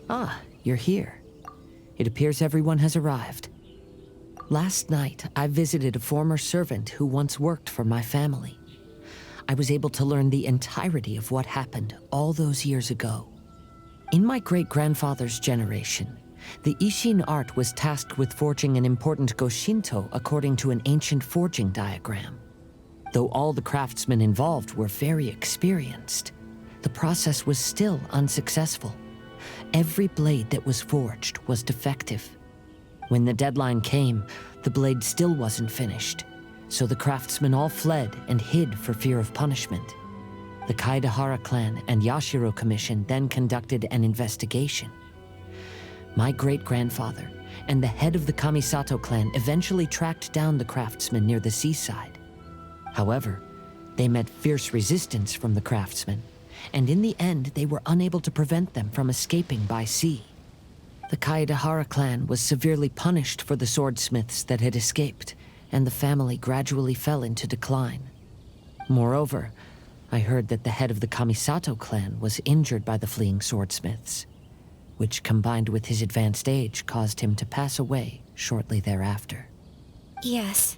Ah, you're here. It appears everyone has arrived. Last night, I visited a former servant who once worked for my family. I was able to learn the entirety of what happened all those years ago. In my great-grandfather's generation, the Ishin art was tasked with forging an important Goshinto according to an ancient forging diagram. Though all the craftsmen involved were very experienced, the process was still unsuccessful. Every blade that was forged was defective. When the deadline came, the blade still wasn't finished, so the craftsmen all fled and hid for fear of punishment. The Kaedehara clan and Yashiro Commission then conducted an investigation. My great-grandfather and the head of the Kamisato clan eventually tracked down the craftsmen near the seaside. However, they met fierce resistance from the craftsmen, and in the end they were unable to prevent them from escaping by sea. The Kaedehara clan was severely punished for the swordsmiths that had escaped, and the family gradually fell into decline. Moreover, I heard that the head of the Kamisato clan was injured by the fleeing swordsmiths, which combined with his advanced age caused him to pass away shortly thereafter. Yes.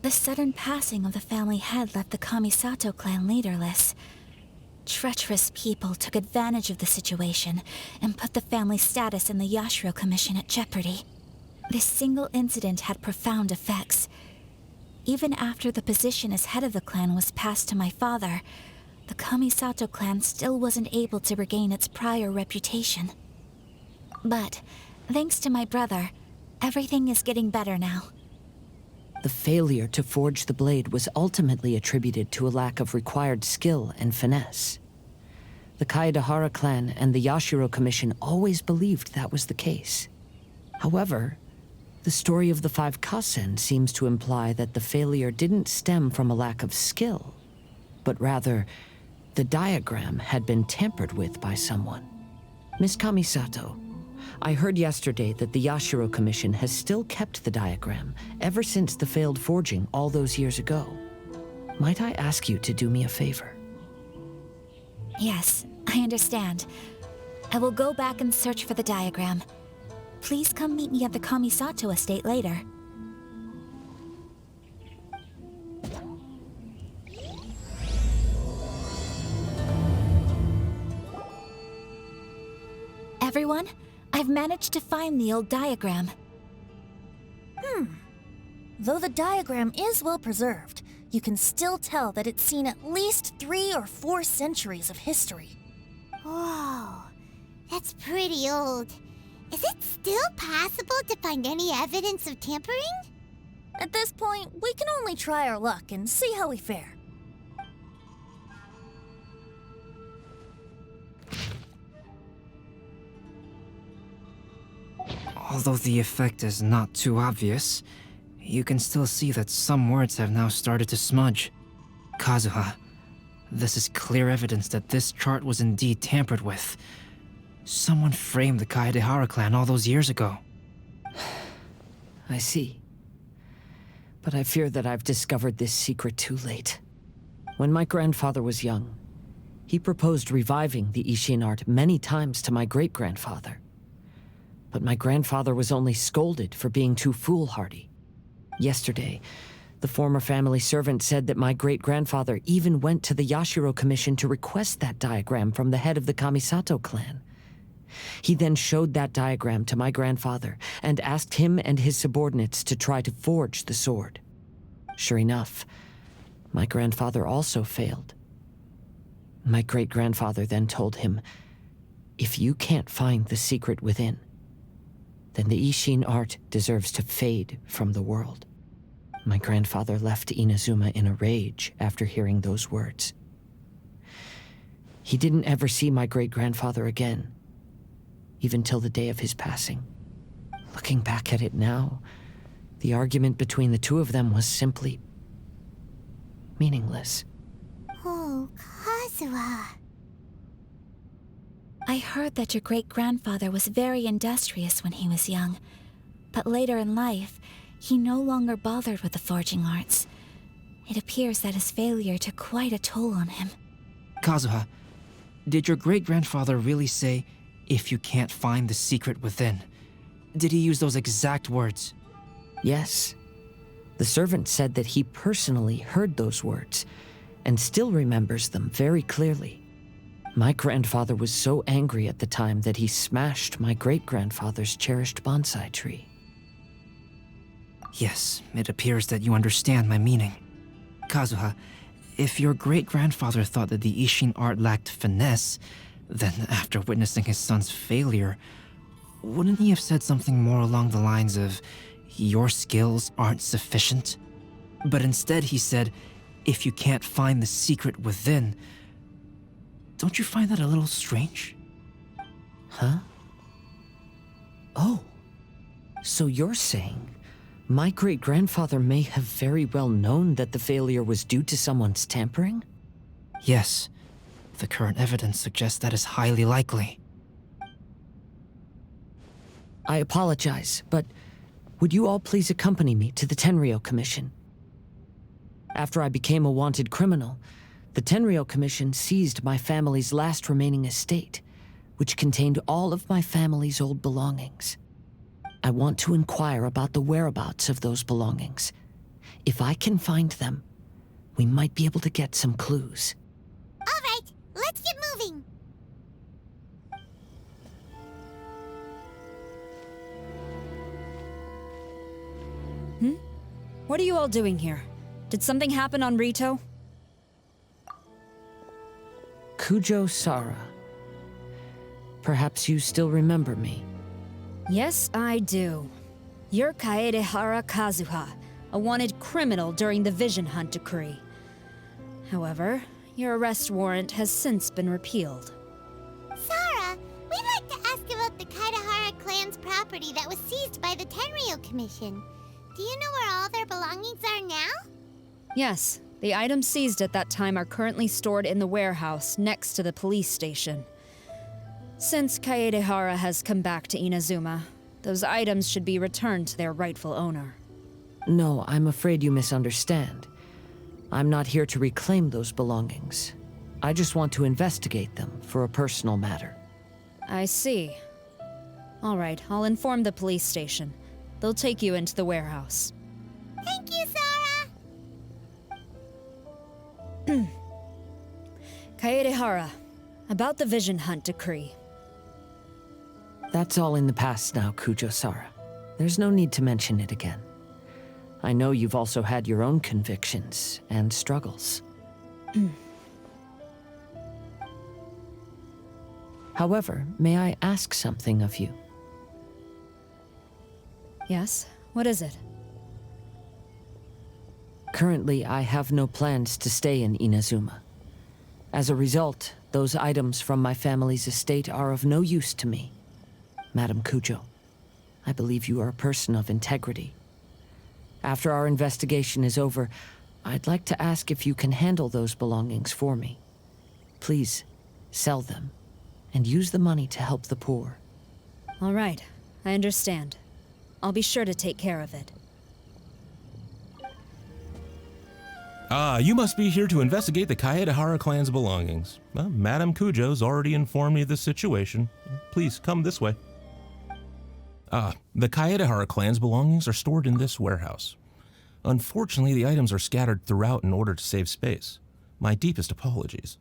The sudden passing of the family head left the Kamisato clan leaderless. Treacherous people took advantage of the situation and put the family's status in the Yashiro Commission at jeopardy. This single incident had profound effects. Even after the position as head of the clan was passed to my father, the Kamisato clan still wasn't able to regain its prior reputation. But, thanks to my brother, everything is getting better now. The failure to forge the blade was ultimately attributed to a lack of required skill and finesse. The Kaedehara clan and the Yashiro Commission always believed that was the case. However, the story of the 5 Kasen seems to imply that the failure didn't stem from a lack of skill, but rather, the diagram had been tampered with by someone. Miss Kamisato, I heard yesterday that the Yashiro Commission has still kept the diagram ever since the failed forging all those years ago. Might I ask you to do me a favor? Yes, I understand. I will go back and search for the diagram. Please come meet me at the Kamisato estate later. Everyone, I've managed to find the old diagram. Though the diagram is well preserved, you can still tell that it's seen at least 3 or 4 centuries of history. Whoa, that's pretty old. Is it still possible to find any evidence of tampering? At this point, we can only try our luck and see how we fare. Although the effect is not too obvious, you can still see that some words have now started to smudge. Kazuha, this is clear evidence that this chart was indeed tampered with. Someone framed the Kaedehara clan all those years ago. I see. But I fear that I've discovered this secret too late. When my grandfather was young, he proposed reviving the Ishin art many times to my great-grandfather. But my grandfather was only scolded for being too foolhardy. Yesterday, the former family servant said that my great-grandfather even went to the Yashiro Commission to request that diagram from the head of the Kamisato clan. He then showed that diagram to my grandfather and asked him and his subordinates to try to forge the sword. Sure enough, my grandfather also failed. My great-grandfather then told him, "If you can't find the secret within, then the Ishin art deserves to fade from the world." My grandfather left Inazuma in a rage after hearing those words. He didn't ever see my great-grandfather again, even till the day of his passing. Looking back at it now, the argument between the two of them was simply meaningless. Oh, Kazuha. I heard that your great-grandfather was very industrious when he was young, but later in life, he no longer bothered with the forging arts. It appears that his failure took quite a toll on him. Kazuha, did your great-grandfather really say, if you can't find the secret within. Did he use those exact words? Yes. The servant said that he personally heard those words and still remembers them very clearly. My grandfather was so angry at the time that he smashed my great-grandfather's cherished bonsai tree. Yes, it appears that you understand my meaning. Kazuha, if your great-grandfather thought that the Ishin art lacked finesse, then after witnessing his son's failure, wouldn't he have said something more along the lines of, "Your skills aren't sufficient"? But instead he said, "If you can't find the secret within." Don't you find that a little strange? Huh? Oh. So you're saying my great-grandfather may have very well known that the failure was due to someone's tampering? Yes. The current evidence suggests that is highly likely. I apologize, but would you all please accompany me to the Tenryou Commission? After I became a wanted criminal, the Tenryou Commission seized my family's last remaining estate, which contained all of my family's old belongings. I want to inquire about the whereabouts of those belongings. If I can find them, we might be able to get some clues. All right, let's get moving. What are you all doing here? Did something happen on Rito? Kujo Sara. Perhaps you still remember me. Yes, I do. You're Kaedehara Kazuha, a wanted criminal during the Vision Hunt decree. However, your arrest warrant has since been repealed. Sara, we'd like to ask about the Kaedehara clan's property that was seized by the Tenryou Commission. Do you know where all their belongings are now? Yes, the items seized at that time are currently stored in the warehouse next to the police station. Since Kaedehara has come back to Inazuma, those items should be returned to their rightful owner. No, I'm afraid you misunderstand. I'm not here to reclaim those belongings. I just want to investigate them for a personal matter. I see. All right, I'll inform the police station. They'll take you into the warehouse. Thank you, Sara! Kaedehara, about the Vision Hunt decree. That's all in the past now, Kujo-Sara. There's no need to mention it again. I know you've also had your own convictions and struggles. However, may I ask something of you? Yes, what is it? Currently, I have no plans to stay in Inazuma. As a result, those items from my family's estate are of no use to me. Madam Kujo, I believe you are a person of integrity. After our investigation is over, I'd like to ask if you can handle those belongings for me. Please, sell them, and use the money to help the poor. All right, I understand. I'll be sure to take care of it. You must be here to investigate the Kaedehara clan's belongings. Well, Madame Kujo's already informed me of the situation. Please, come this way. The Kaedehara clan's belongings are stored in this warehouse. Unfortunately, the items are scattered throughout in order to save space. My deepest apologies.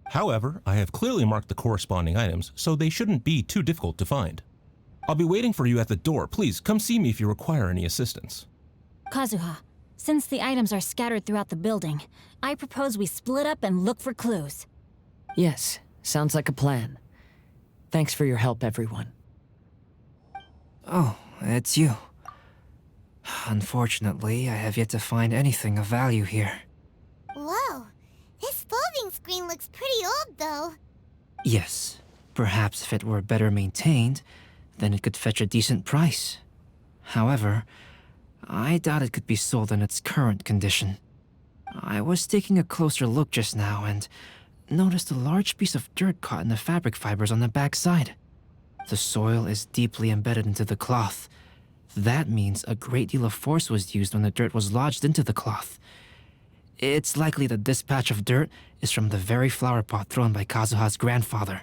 However, I have clearly marked the corresponding items, so they shouldn't be too difficult to find. I'll be waiting for you at the door. Please, come see me if you require any assistance. Kazuha, since the items are scattered throughout the building, I propose we split up and look for clues. Yes, sounds like a plan. Thanks for your help, everyone. Oh, it's you. Unfortunately, I have yet to find anything of value here. Whoa, this folding screen looks pretty old, though. Yes, perhaps if it were better maintained, then it could fetch a decent price. However, I doubt it could be sold in its current condition. I was taking a closer look just now and noticed a large piece of dirt caught in the fabric fibers on the back side. The soil is deeply embedded into the cloth. That means a great deal of force was used when the dirt was lodged into the cloth. It's likely that this patch of dirt is from the very flower pot thrown by Kazuha's grandfather.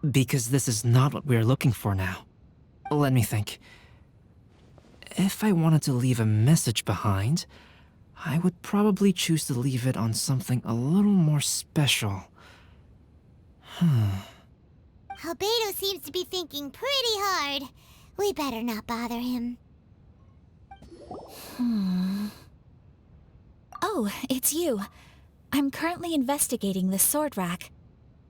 Because this is not what we're looking for now. Let me think. If I wanted to leave a message behind, I would probably choose to leave it on something a little more special. Albedo seems to be thinking pretty hard. We better not bother him. Oh, it's you. I'm currently investigating the sword rack.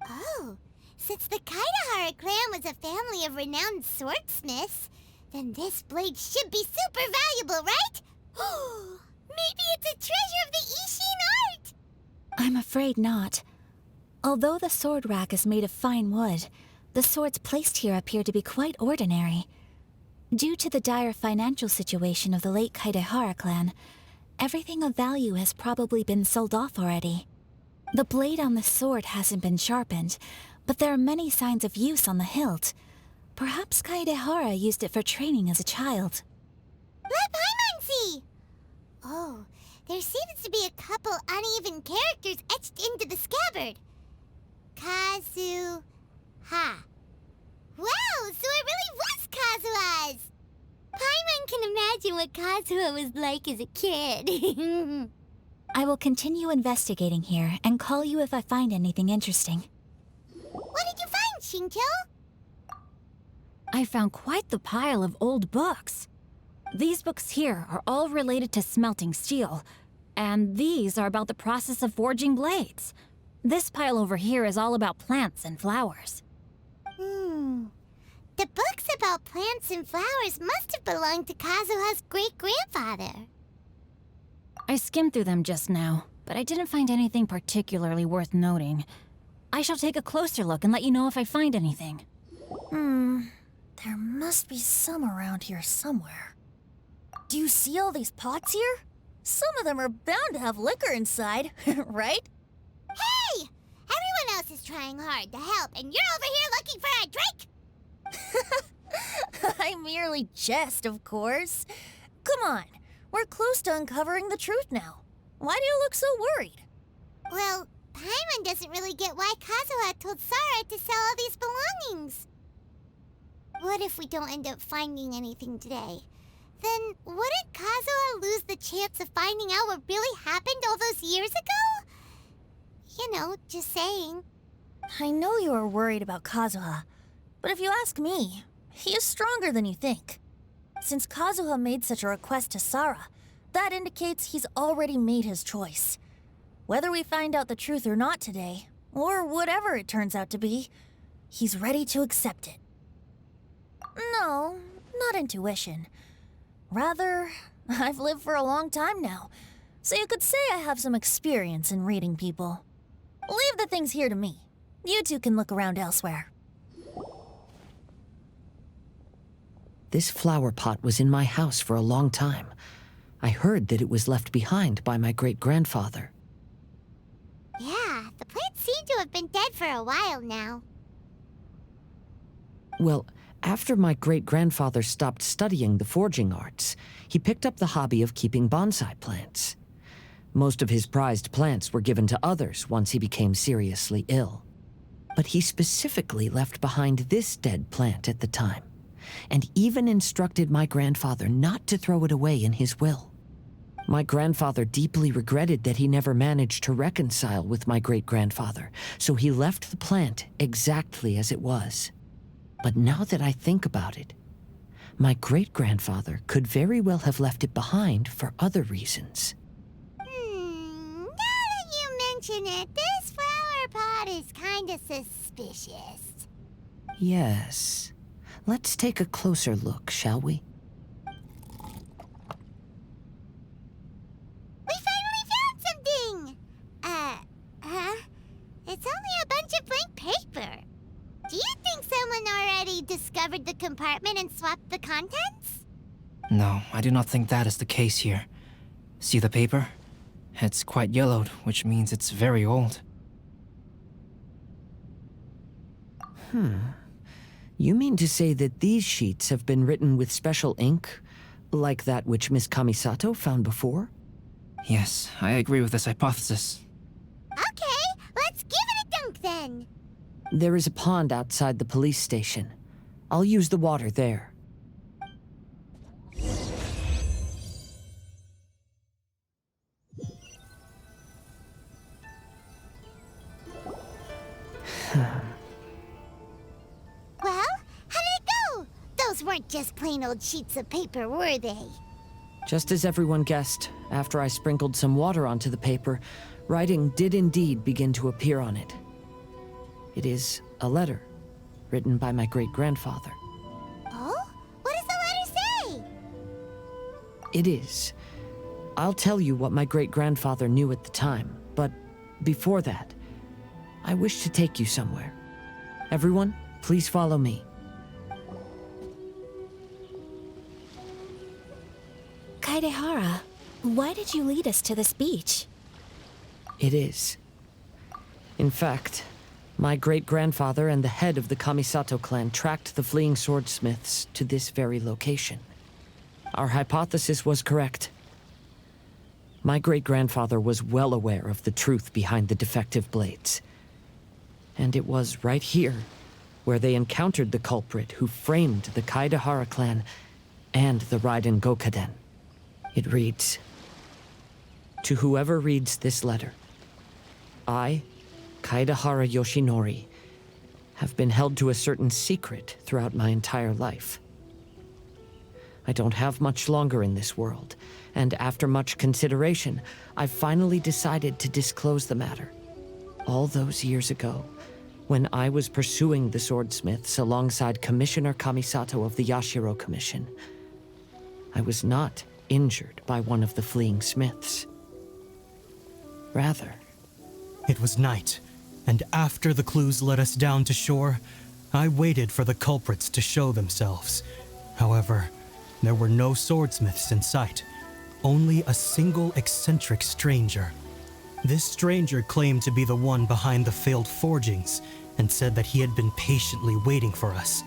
Oh, since the Kaidahara clan was a family of renowned swordsmiths, then this blade should be super valuable, right? Maybe it's a treasure of the Ishin art! I'm afraid not. Although the sword rack is made of fine wood, the swords placed here appear to be quite ordinary. Due to the dire financial situation of the late Kaidahara clan, everything of value has probably been sold off already. The blade on the sword hasn't been sharpened, but there are many signs of use on the hilt. Perhaps Kaidahara used it for training as a child. Let Paimon see! Oh, there seems to be a couple uneven characters etched into the scabbard. Kazuha. Wow, so it really was Kazuha's! Paimon can imagine what Kazuha was like as a kid. I will continue investigating here and call you if I find anything interesting. What did you find, Xingqiu? I found quite the pile of old books. These books here are all related to smelting steel, and these are about the process of forging blades. This pile over here is all about plants and flowers. The books about plants and flowers must have belonged to Kazuha's great-grandfather. I skimmed through them just now, but I didn't find anything particularly worth noting. I shall take a closer look and let you know if I find anything. There must be some around here somewhere. Do you see all these pots here? Some of them are bound to have liquor inside, right? Hey! Everyone else is trying hard to help, and you're over here looking for a drink? I merely jest, of course. Come on, we're close to uncovering the truth now. Why do you look so worried? Well, Paimon doesn't really get why Kazuha told Sara to sell all these belongings. What if we don't end up finding anything today? Then wouldn't Kazuha lose the chance of finding out what really happened all those years ago? You know, just saying. I know you are worried about Kazuha, but if you ask me, he is stronger than you think. Since Kazuha made such a request to Sara, that indicates he's already made his choice. Whether we find out the truth or not today, or whatever it turns out to be, he's ready to accept it. No, not intuition. Rather, I've lived for a long time now, so you could say I have some experience in reading people. Leave the things here to me. You two can look around elsewhere. This flower pot was in my house for a long time. I heard that it was left behind by my great-grandfather. Yeah, the plants seem to have been dead for a while now. Well, after my great-grandfather stopped studying the forging arts, he picked up the hobby of keeping bonsai plants. Most of his prized plants were given to others once he became seriously ill. But he specifically left behind this dead plant at the time, and even instructed my grandfather not to throw it away in his will. My grandfather deeply regretted that he never managed to reconcile with my great-grandfather, so he left the plant exactly as it was. But now that I think about it, my great-grandfather could very well have left it behind for other reasons. Now that you mention it, this flower pot is kinda suspicious. Yes. Let's take a closer look, shall we? We finally found something! It's only a bunch of blank paper. Do you think someone already discovered the compartment and swapped the contents? No, I do not think that is the case here. See the paper? It's quite yellowed, which means it's very old. You mean to say that these sheets have been written with special ink, like that which Miss Kamisato found before? Yes, I agree with this hypothesis. Okay, let's give it a dunk then. There is a pond outside the police station. I'll use the water there. Well, how did it go? Those weren't just plain old sheets of paper, were they? Just as everyone guessed, after I sprinkled some water onto the paper, writing did indeed begin to appear on it. It is a letter, written by my great-grandfather. Oh? What does the letter say? It is. I'll tell you what my great-grandfather knew at the time, but before that, I wish to take you somewhere. Everyone, please follow me. Kaedehara, why did you lead us to this beach? It is. In fact, my great-grandfather and the head of the Kamisato clan tracked the fleeing swordsmiths to this very location. Our hypothesis was correct. My great-grandfather was well aware of the truth behind the defective blades. And it was right here where they encountered the culprit who framed the Kaedehara clan and the Raiden Gokaden. It reads, "To whoever reads this letter, I, Kaedehara Yoshinori, have been held to a certain secret throughout my entire life. I don't have much longer in this world, and after much consideration, I've finally decided to disclose the matter. All those years ago, when I was pursuing the swordsmiths alongside Commissioner Kamisato of the Yashiro Commission, I was not injured by one of the fleeing smiths. Rather, It was night, and after the clues led us down to shore, I waited for the culprits to show themselves. However, there were no swordsmiths in sight, only a single eccentric stranger. This stranger claimed to be the one behind the failed forgings and said that he had been patiently waiting for us.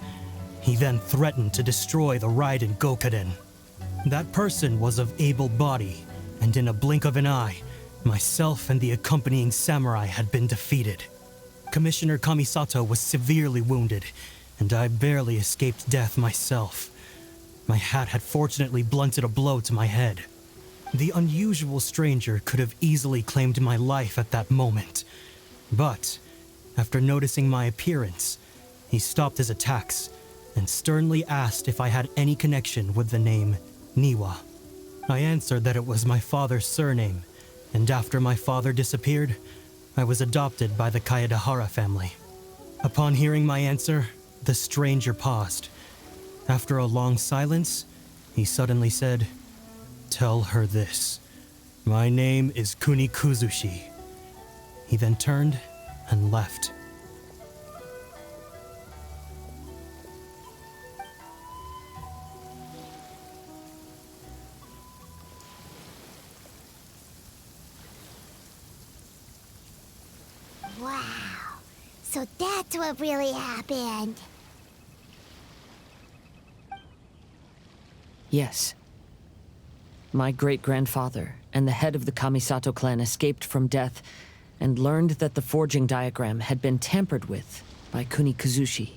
He then threatened to destroy the Raiden Gokaden. That person was of able body, and in a blink of an eye, myself and the accompanying samurai had been defeated. Commissioner Kamisato was severely wounded, and I barely escaped death myself. My hat had fortunately blunted a blow to my head. The unusual stranger could have easily claimed my life at that moment. But, after noticing my appearance, he stopped his attacks and sternly asked if I had any connection with the name Niwa. I answered that it was my father's surname, and after my father disappeared, I was adopted by the Kaedehara family. Upon hearing my answer, the stranger paused. After a long silence, he suddenly said, "Tell her this. My name is Kuni Kuzushi." He then turned and left. Wow. So that's what really happened. yes. My great-grandfather and the head of the Kamisato clan escaped from death and learned that the forging diagram had been tampered with by Kuni Kuzushi.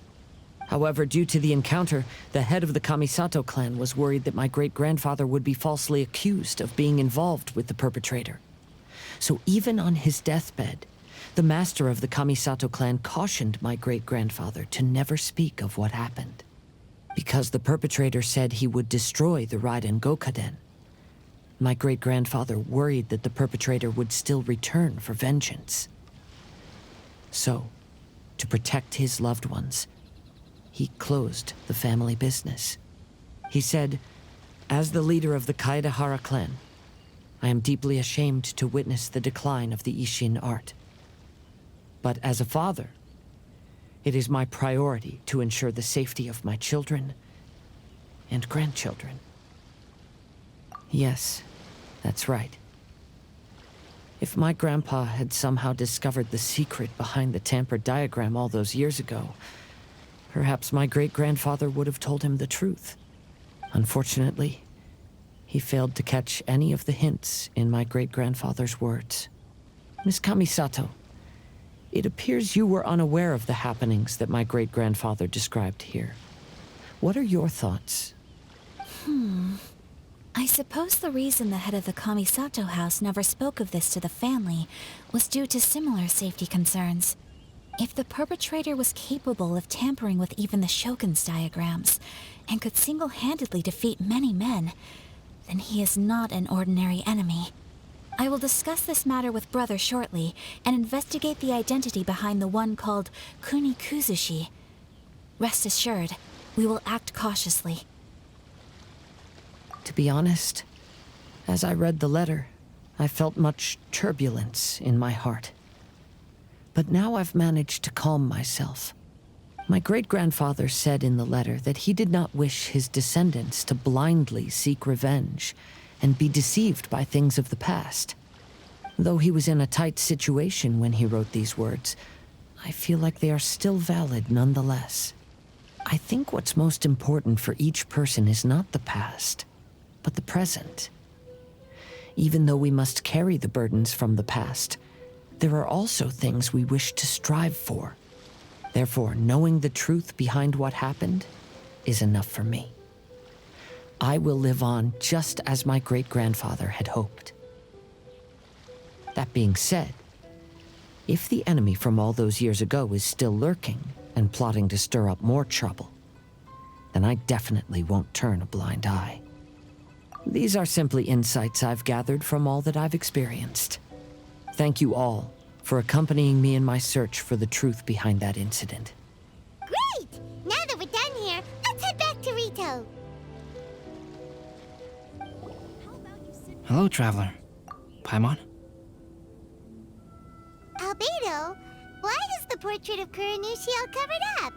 However, due to the encounter, the head of the Kamisato clan was worried that my great-grandfather would be falsely accused of being involved with the perpetrator. So even on his deathbed, the master of the Kamisato clan cautioned my great-grandfather to never speak of what happened, because the perpetrator said he would destroy the Raiden Gokaden. My great-grandfather worried that the perpetrator would still return for vengeance. So, to protect his loved ones, he closed the family business. He said, "As the leader of the Kaedehara clan, I am deeply ashamed to witness the decline of the Isshin art. But as a father, it is my priority to ensure the safety of my children and grandchildren." Yes, that's right. If my grandpa had somehow discovered the secret behind the tampered diagram all those years ago, perhaps my great-grandfather would have told him the truth. Unfortunately, he failed to catch any of the hints in my great-grandfather's words. Miss Kamisato, It appears you were unaware of the happenings that my great-grandfather described here. What are your thoughts? I suppose the reason the head of the Kamisato house never spoke of this to the family was due to similar safety concerns. If the perpetrator was capable of tampering with even the Shogun's diagrams, and could single-handedly defeat many men, then he is not an ordinary enemy. I will discuss this matter with Brother shortly, and investigate the identity behind the one called Kunikuzushi. Rest assured, we will act cautiously. To be honest, as I read the letter, I felt much turbulence in my heart. But now I've managed to calm myself. My great-grandfather said in the letter that he did not wish his descendants to blindly seek revenge and be deceived by things of the past. Though he was in a tight situation when he wrote these words, I feel like they are still valid nonetheless. I think what's most important for each person is not the past, but the present. Even though we must carry the burdens from the past, there are also things we wish to strive for. Therefore, knowing the truth behind what happened is enough for me. I will live on just as my great-grandfather had hoped. That being said, if the enemy from all those years ago is still lurking and plotting to stir up more trouble, then I definitely won't turn a blind eye. These are simply insights I've gathered from all that I've experienced. Thank you all for accompanying me in my search for the truth behind that incident. Great! Now that we're done here, let's head back to Rito. Hello, traveler. Paimon? Albedo, why is the portrait of Kuranushi all covered up?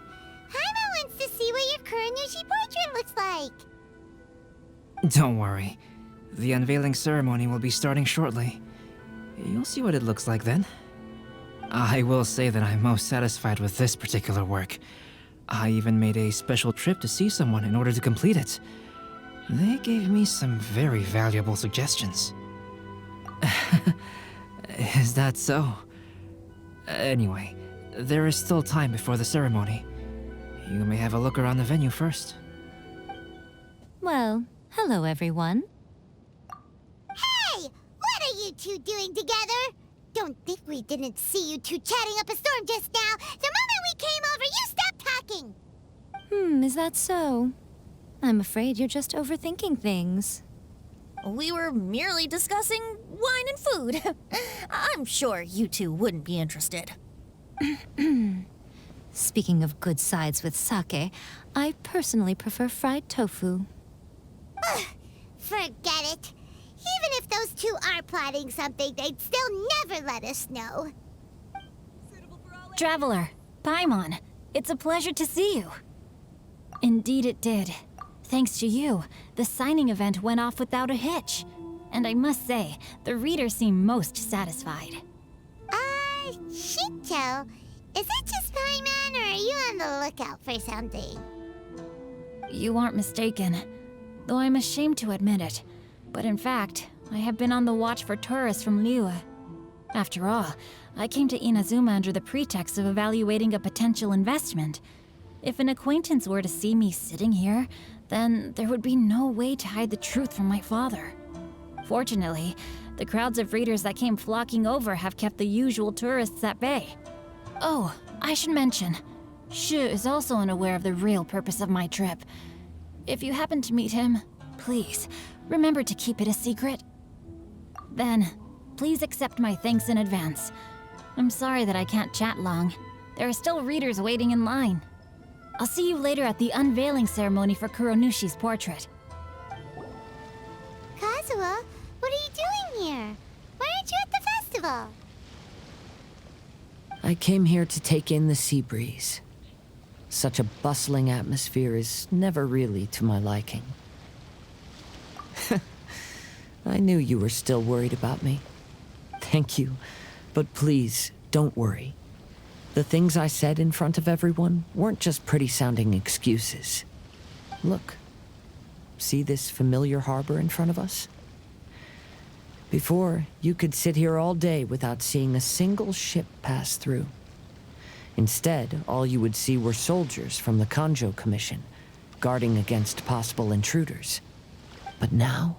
Paimon wants to see what your Kuranushi portrait looks like. Don't worry. The unveiling ceremony will be starting shortly. You'll see what it looks like then. I will say that I'm most satisfied with this particular work. I even made a special trip to see someone in order to complete it. They gave me some very valuable suggestions. Is that so? Anyway, there is still time before the ceremony. You may have a look around the venue first. Well, hello everyone. Hey! What are you two doing together? Don't think we didn't see you two chatting up a storm just now. The moment we came over, you stopped talking. Is that so? I'm afraid you're just overthinking things. We were merely discussing wine and food. I'm sure you two wouldn't be interested. Speaking of good sides with sake, I personally prefer fried tofu. Forget it. Even if those two are plotting something, they'd still never let us know. Traveler, Paimon, it's a pleasure to see you. Indeed it did. Thanks to you, the signing event went off without a hitch. And I must say, the readers seem most satisfied. Xingqiu, is it just Paimon, or are you on the lookout for something? You aren't mistaken, though I'm ashamed to admit it. But in fact, I have been on the watch for tourists from Liyue. After all, I came to Inazuma under the pretext of evaluating a potential investment. If an acquaintance were to see me sitting here, then there would be no way to hide the truth from my father. Fortunately, the crowds of readers that came flocking over have kept the usual tourists at bay. Oh, I should mention, Shu is also unaware of the real purpose of my trip. If you happen to meet him, please, remember to keep it a secret. Then, please accept my thanks in advance. I'm sorry that I can't chat long. There are still readers waiting in line. I'll see you later at the unveiling ceremony for Kuronushi's portrait. Kazuha, what are you doing here? Why aren't you at the festival? I came here to take in the sea breeze. Such a bustling atmosphere is never really to my liking. I knew you were still worried about me. Thank you, but please, don't worry. The things I said in front of everyone weren't just pretty-sounding excuses. Look, see this familiar harbor in front of us? Before, you could sit here all day without seeing a single ship pass through. Instead, all you would see were soldiers from the Kanjo Commission, guarding against possible intruders. But now,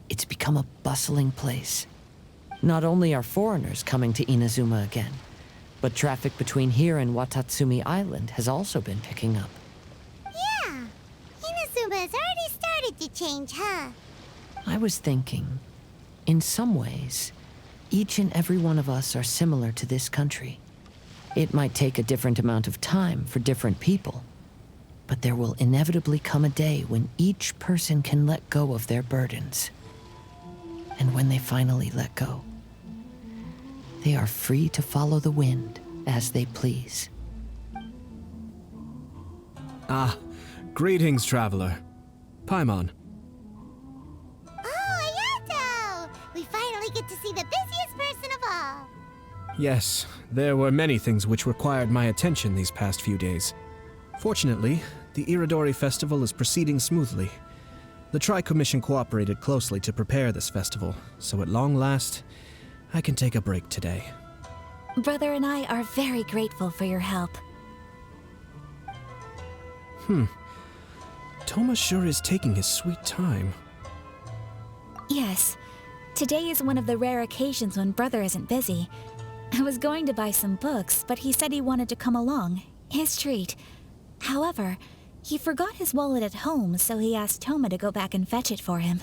it's become a bustling place. Not only are foreigners coming to Inazuma again, but traffic between here and Watatsumi Island has also been picking up. Yeah, Inazuma has already started to change, huh? I was thinking, in some ways, each and every one of us are similar to this country. It might take a different amount of time for different people, but there will inevitably come a day when each person can let go of their burdens. And when they finally let go, they are free to follow the wind as they please. Ah, greetings, traveler. Paimon. Oh, Ayato! We finally get to see the busiest person of all. Yes, there were many things which required my attention these past few days. Fortunately, the Iridori festival is proceeding smoothly. The Tri-Commission cooperated closely to prepare this festival, so at long last, I can take a break today. Brother and I are very grateful for your help. Toma sure is taking his sweet time. Yes, today is one of the rare occasions when Brother isn't busy. I was going to buy some books, but he said he wanted to come along. His treat. However, he forgot his wallet at home, so he asked Toma to go back and fetch it for him.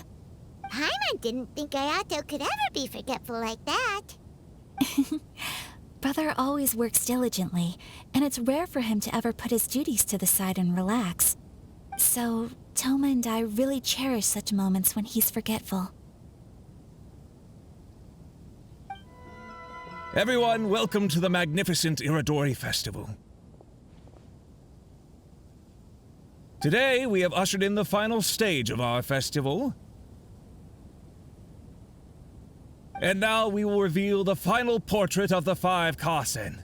Paimon didn't think Ayato could ever be forgetful like that. Brother always works diligently, and it's rare for him to ever put his duties to the side and relax. So, Toma and I really cherish such moments when he's forgetful. Everyone, welcome to the magnificent Iridori Festival. Today, we have ushered in the final stage of our festival. And now we will reveal the final portrait of the 5 Kasen,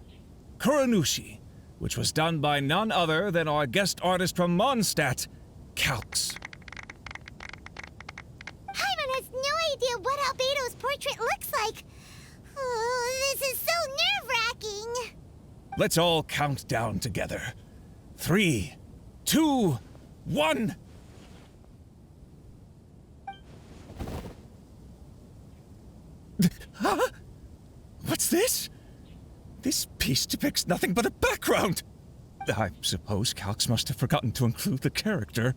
Kuronushi, which was done by none other than our guest artist from Mondstadt, Calx. Paimon has no idea what Albedo's portrait looks like. Oh, this is so nerve-wracking. Let's all count down together. 3, 2, 1. Huh? What's this? This piece depicts nothing but a background. I suppose Calx must have forgotten to include the character.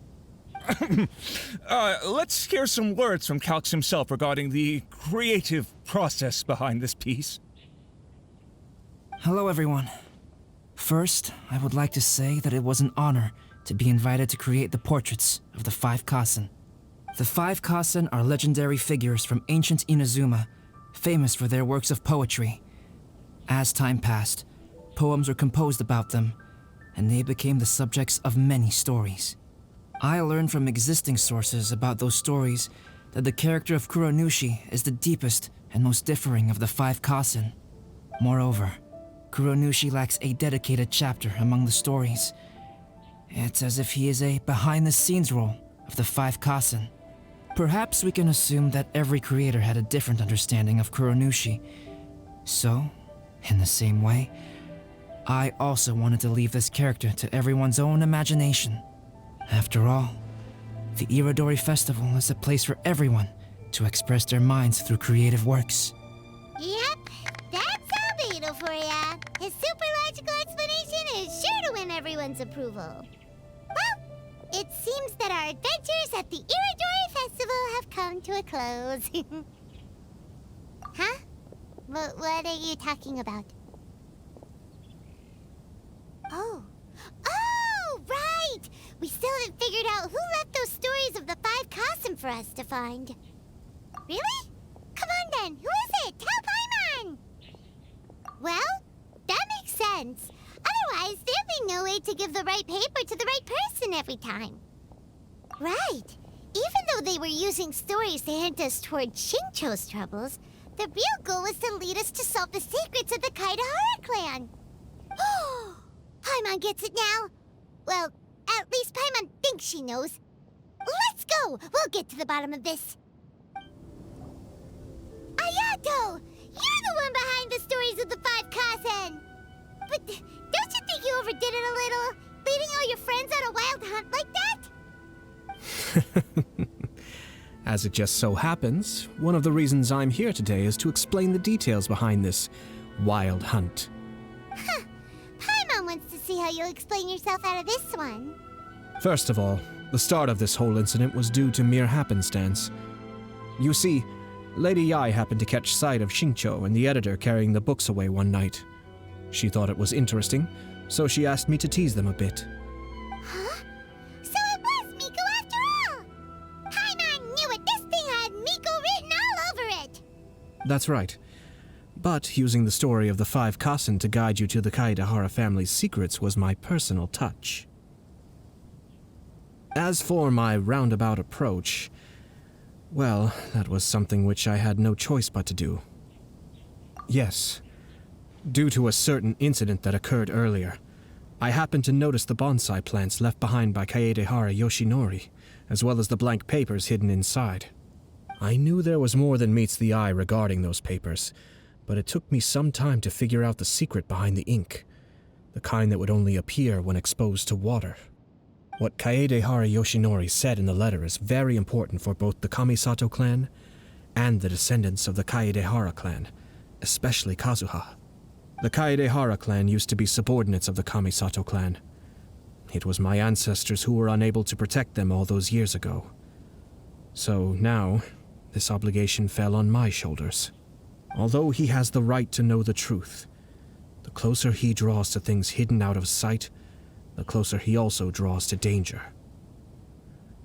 Let's hear some words from Calx himself regarding the creative process behind this piece. Hello, everyone. First, I would like to say that it was an honor to be invited to create the portraits of the 5 Kasen. The 5 Kasen are legendary figures from ancient Inazuma, famous for their works of poetry. As time passed, poems were composed about them, and they became the subjects of many stories. I learned from existing sources about those stories that the character of Kuronushi is the deepest and most differing of the 5 Kasen. Moreover, Kuronushi lacks a dedicated chapter among the stories. It's as if he is a behind-the-scenes role of the 5 Kasen. Perhaps we can assume that every creator had a different understanding of Kuronushi. So, in the same way, I also wanted to leave this character to everyone's own imagination. After all, the Iridori Festival is a place for everyone to express their minds through creative works. Yep, that's Albedo for ya. His super logical explanation is sure to win everyone's approval. Well, it seems that our adventures at the Iridori Festival have come to a close. Huh? What are you talking about? Oh, right! We still haven't figured out who left those stories of the 5 Kasen for us to find. Really? Come on then, who is it? Tell Paimon! Well, that makes sense. Otherwise, there'd be no way to give the right paper to the right person every time. Right. Even though they were using stories to hint us toward Xingqiu's troubles, the real goal was to lead us to solve the secrets of the Kaidahara clan. Oh, Paimon gets it now. Well, at least Paimon thinks she knows. Let's go! We'll get to the bottom of this. Ayato! You're the one behind the stories of the 5 Kasen! But don't you think you overdid it a little? Leading all your friends on a wild hunt like that? As it just so happens, one of the reasons I'm here today is to explain the details behind this wild hunt. Huh. Paimon wants to see how you'll explain yourself out of this one. First of all, the start of this whole incident was due to mere happenstance. You see, Lady Yai happened to catch sight of Xingqiu and the editor carrying the books away one night. She thought it was interesting, so she asked me to tease them a bit. Huh? So it was Miko after all! Paimon knew it! This thing had Miko written all over it! That's right. But using the story of the 5 Kasen to guide you to the Kaedehara family's secrets was my personal touch. As for my roundabout approach, well, that was something which I had no choice but to do. Yes, due to a certain incident that occurred earlier, I happened to notice the bonsai plants left behind by Kaedehara Yoshinori, as well as the blank papers hidden inside. I knew there was more than meets the eye regarding those papers, but it took me some time to figure out the secret behind the ink, the kind that would only appear when exposed to water. What Kaedehara Yoshinori said in the letter is very important for both the Kamisato clan and the descendants of the Kaedehara clan, especially Kazuha. The Kaedehara clan used to be subordinates of the Kamisato clan. It was my ancestors who were unable to protect them all those years ago. So now, this obligation fell on my shoulders. Although he has the right to know the truth, the closer he draws to things hidden out of sight, the closer he also draws to danger.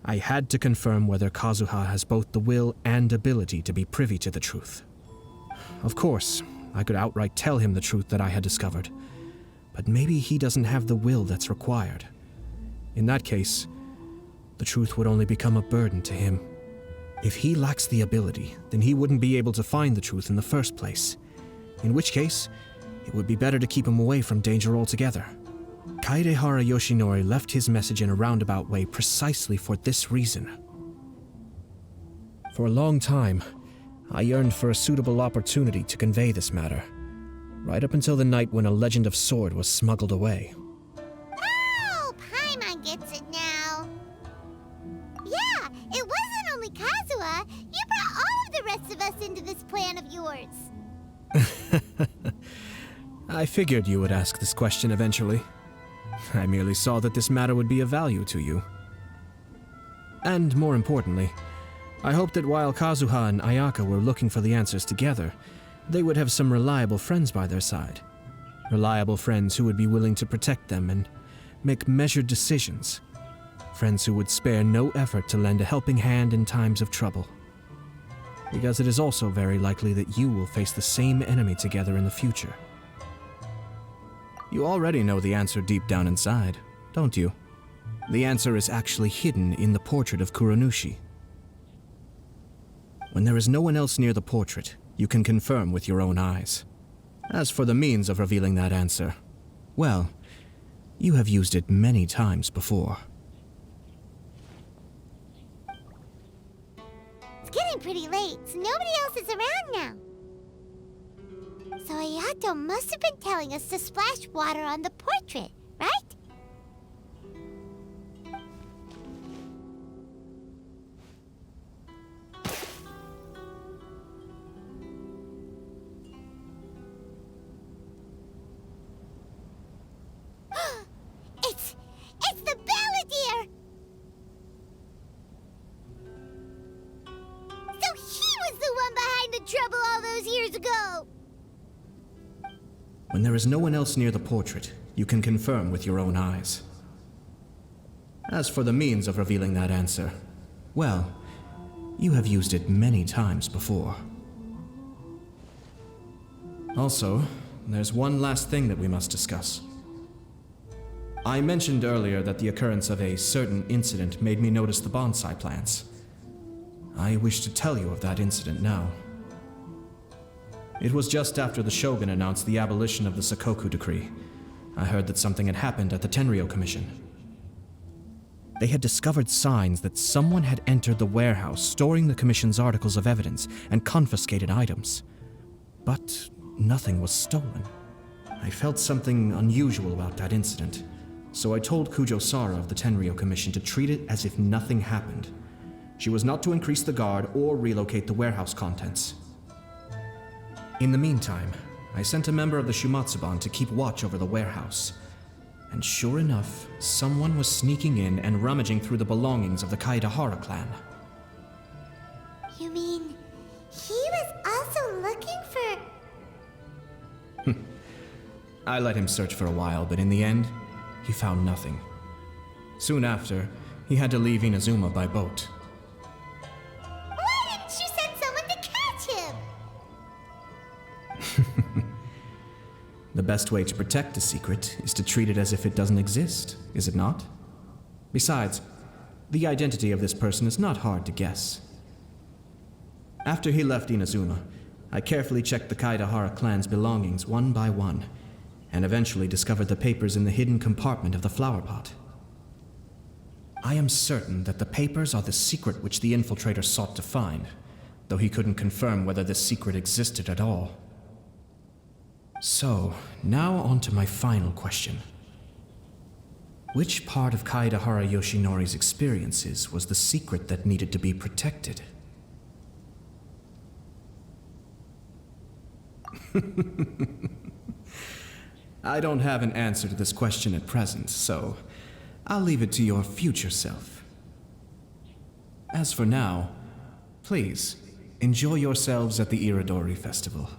I had to confirm whether Kazuha has both the will and ability to be privy to the truth. Of course, I could outright tell him the truth that I had discovered, but maybe he doesn't have the will that's required. In that case, the truth would only become a burden to him. If he lacks the ability, then he wouldn't be able to find the truth in the first place, in which case, it would be better to keep him away from danger altogether. Kaedehara Yoshinori left his message in a roundabout way precisely for this reason. For a long time, I yearned for a suitable opportunity to convey this matter, right up until the night when a legend of sword was smuggled away. Oh, Paimon gets it now. Yeah, it wasn't only Kazuha. You brought all of the rest of us into this plan of yours. I figured you would ask this question eventually. I merely saw that this matter would be of value to you. And more importantly, I hoped that while Kazuha and Ayaka were looking for the answers together, they would have some reliable friends by their side. Reliable friends who would be willing to protect them and make measured decisions. Friends who would spare no effort to lend a helping hand in times of trouble. Because it is also very likely that you will face the same enemy together in the future. You already know the answer deep down inside, don't you? The answer is actually hidden in the portrait of Kuronushi. When there is no one else near the portrait, you can confirm with your own eyes. As for the means of revealing that answer, well, you have used it many times before. It's getting pretty late, so nobody else is around now. So Ayato must have been telling us to splash water on the portrait, right? It's the Balladeer! So he was the one behind the trouble all those years ago! When there is no one else near the portrait, you can confirm with your own eyes. As for the means of revealing that answer, well, you have used it many times before. Also, there's one last thing that we must discuss. I mentioned earlier that the occurrence of a certain incident made me notice the bonsai plants. I wish to tell you of that incident now. It was just after the Shogun announced the abolition of the Sakoku decree. I heard that something had happened at the Tenryou Commission. They had discovered signs that someone had entered the warehouse storing the Commission's articles of evidence and confiscated items. But nothing was stolen. I felt something unusual about that incident, so I told Kujo Sara of the Tenryo Commission to treat it as if nothing happened. She was not to increase the guard or relocate the warehouse contents. In the meantime, I sent a member of the Shumatsuban to keep watch over the warehouse. And sure enough, someone was sneaking in and rummaging through the belongings of the Kaedahara clan. You mean he was also looking for... I let him search for a while, but in the end, he found nothing. Soon after, he had to leave Inazuma by boat. Why didn't you send someone to catch him? The best way to protect a secret is to treat it as if it doesn't exist, is it not? Besides, the identity of this person is not hard to guess. After he left Inazuma, I carefully checked the Kaedahara clan's belongings one by one, and eventually discovered the papers in the hidden compartment of the flower pot. I am certain that the papers are the secret which the infiltrator sought to find, though he couldn't confirm whether this secret existed at all. So, now on to my final question. Which part of Kaedahara Yoshinori's experiences was the secret that needed to be protected? I don't have an answer to this question at present, so I'll leave it to your future self. As for now, please, enjoy yourselves at the Iridori Festival.